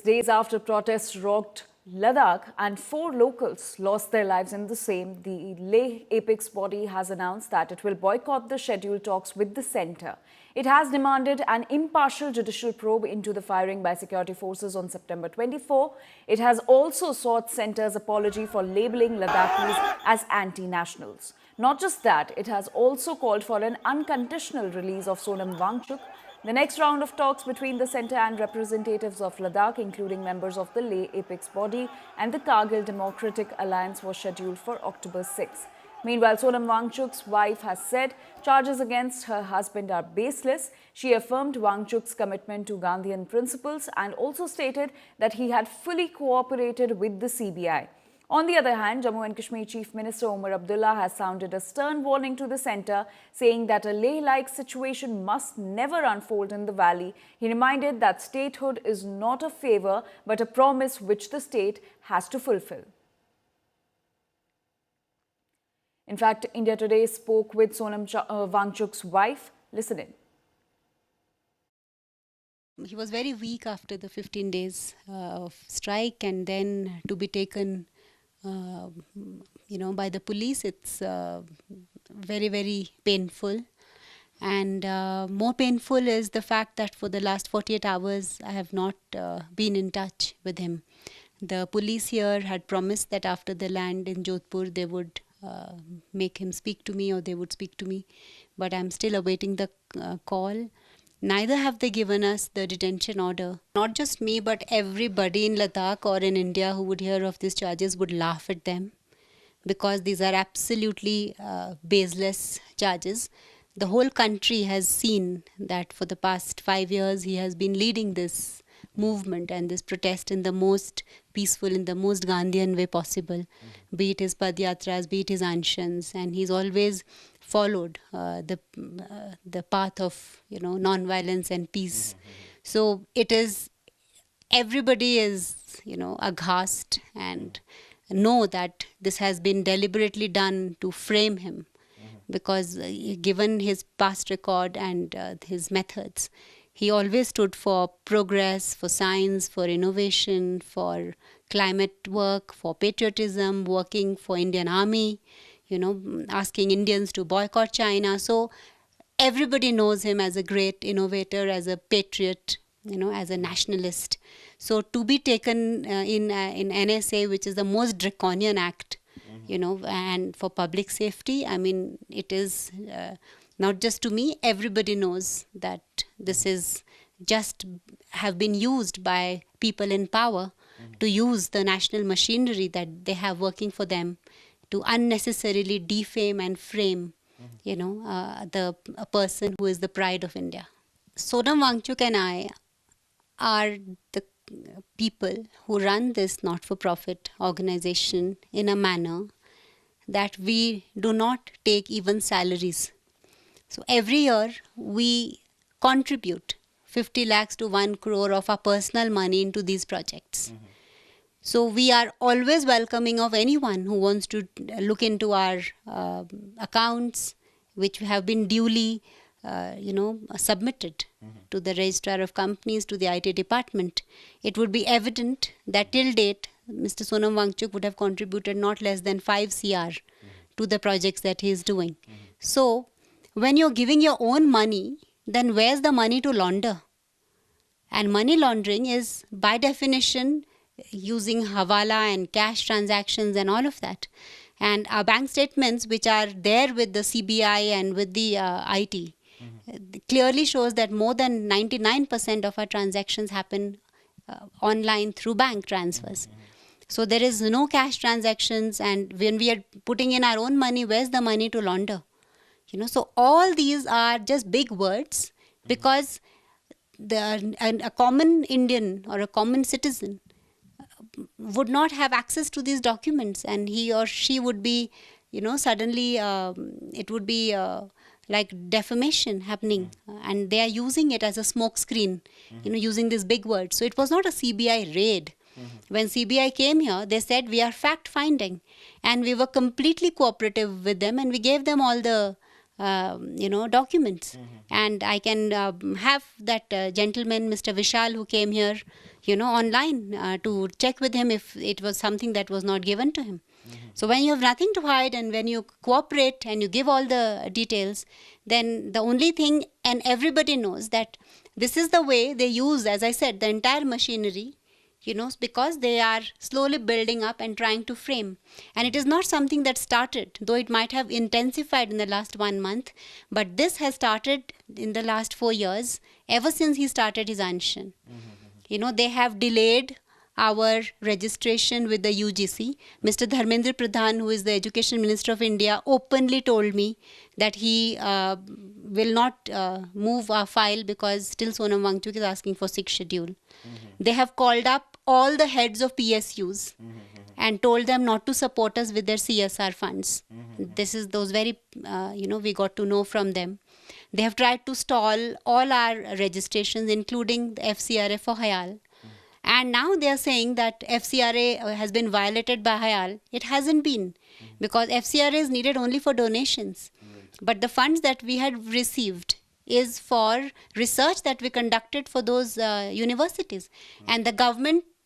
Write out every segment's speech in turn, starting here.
days after protests rocked Ladakh and 4 locals lost their lives in the same, the Leh apex body has announced that it will boycott the scheduled talks with the centre. It has demanded an impartial judicial probe into the firing by security forces on September 24. It has also sought centre's apology for labelling Ladakhis as anti-nationals. Not just that, it has also called for an unconditional release of Sonam Wangchuk. The next round of talks between the centre and representatives of Ladakh, including members of the Leh apex body and the Kargil Democratic Alliance, was scheduled for October 6. Meanwhile, Sonam Wangchuk's wife has said charges against her husband are baseless. She affirmed Wangchuk's commitment to Gandhian principles and also stated that he had fully cooperated with the CBI. On the other hand, Jammu and Kashmir Chief Minister Omar Abdullah has sounded a stern warning to the centre, saying that a Leh-like situation must never unfold in the valley. He reminded that statehood is not a favour but a promise which the state has to fulfill. In fact, India Today spoke with Sonam Wangchuk's wife. Listen in. He was very weak after the 15 days of strike, and then to be taken by the police, it's very, very painful. And more painful is the fact that for the last 48 hours, I have not been in touch with him. The police here had promised that after the land in Jodhpur, they would make him speak to me, or they would speak to me. But I'm still awaiting the call. Neither have they given us the detention order. Not just me, but everybody in Ladakh or in India who would hear of these charges would laugh at them, because these are absolutely baseless charges. The whole country has seen that for the past 5 years he has been leading this movement and this protest in the most peaceful, in the most Gandhian way possible, be it his Padyatras, be it his Anshans, and he's always followed the path of non-violence and peace. So it is, everybody is aghast and know that this has been deliberately done to frame him, because given his past record and his methods, he always stood for progress, for science, for innovation, for climate work, for patriotism, working for Indian Army, asking Indians to boycott China. So everybody knows him as a great innovator, as a patriot, as a nationalist. So to be taken in NSA, which is the most draconian act, and for public safety, I mean, it is not just to me, everybody knows that this is just have been used by people in power to use the national machinery that they have working for them to unnecessarily defame and frame, a person who is the pride of India. Sonam Wangchuk and I are the people who run this not-for-profit organization in a manner that we do not take even salaries. So every year we contribute 50 lakhs to 1 crore of our personal money into these projects. So we are always welcoming of anyone who wants to look into our accounts, which have been duly submitted to the Registrar of Companies, to the IT department. It would be evident that till date, Mr. Sonam Wangchuk would have contributed not less than 5 CR to the projects that he is doing. So when you're giving your own money, then where's the money to launder? And money laundering is, by definition, using hawala and cash transactions and all of that. And our bank statements, which are there with the CBI and with the IT, clearly shows that more than 99% of our transactions happen online through bank transfers. So there is no cash transactions, and when we are putting in our own money, where's the money to launder? So all these are just big words, because a common Indian or a common citizen would not have access to these documents, and he or she would be, suddenly it would be like defamation happening, and they are using it as a smoke screen, using these big words. So it was not a CBI raid. When CBI came here, they said we are fact finding, and we were completely cooperative with them, and we gave them all the documents. And I can have that gentleman, Mr. Vishal, who came here, online to check with him if it was something that was not given to him. So when you have nothing to hide and when you cooperate and you give all the details, then the only thing, and everybody knows that this is the way they use, as I said, the entire machinery, because they are slowly building up and trying to frame. And it is not something that started, though it might have intensified in the last 1 month, but this has started in the last 4 years, ever since he started his action. They have delayed our registration with the UGC. Mr. Dharmendra Pradhan, who is the Education Minister of India, openly told me that he will not move our file because still Sonam Wangchuk is asking for 6th schedule. They have called up all the heads of PSUs and told them not to support us with their CSR funds. This is those very, we got to know from them. They have tried to stall all our registrations, including the FCRA for Hayal. And now they are saying that FCRA has been violated by Hayal. It hasn't been, because FCRA is needed only for donations. But the funds that we had received is for research that we conducted for those universities. And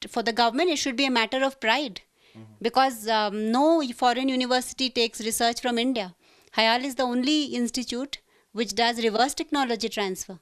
for the government, it should be a matter of pride, because no foreign university takes research from India. Hayal is the only institute which does reverse technology transfer.